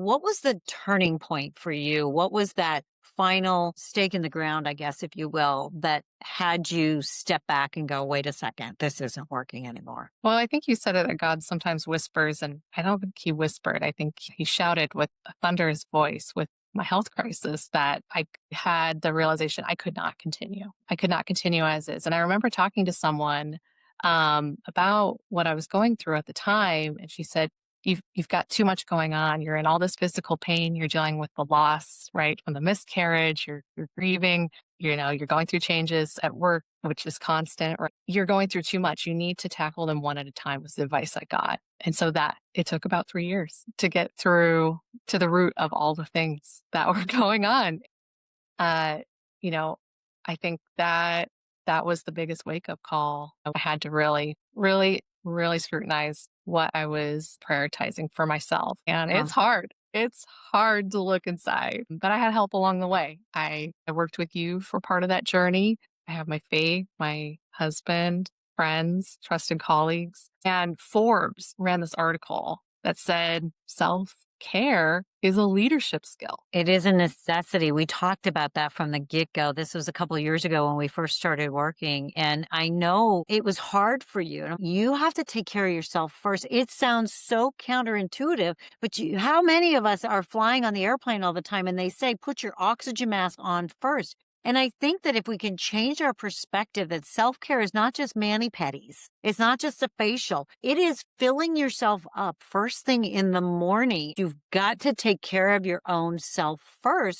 what was the turning point for you? What was that final stake in the ground, I guess, if you will, that had you step back and go, wait a second, this isn't working anymore? Well, I think you said it that God sometimes whispers, and I don't think he whispered. I think he shouted with a thunderous voice with my health crisis that I had the realization I could not continue. I could not continue as is. And I remember talking to someone about what I was going through at the time. And she said, you've got too much going on. You're in all this physical pain. You're dealing with the loss, right? From the miscarriage. You're grieving. You're going through changes at work, which is constant. Right? You're going through too much. You need to tackle them one at a time was the advice I got. And so that it took about 3 years to get through to the root of all the things that were going on. Uh, you know, I think that was the biggest wake up call. I had to really, really, really scrutinize what I was prioritizing for myself. And it's hard. It's hard to look inside, but I had help along the way. I worked with you for part of that journey. I have my faith, my husband, friends, trusted colleagues, and Forbes ran this article that said self-care is a leadership skill. It is a necessity. We talked about that from the get-go. This was a couple of years ago when we first started working. And I know it was hard for you. You have to take care of yourself first. It sounds so counterintuitive, but how many of us are flying on the airplane all the time and they say, put your oxygen mask on first? And I think that if we can change our perspective that self-care is not just mani-pedis, it's not just a facial, it is filling yourself up first thing in the morning. You've got to take care of your own self first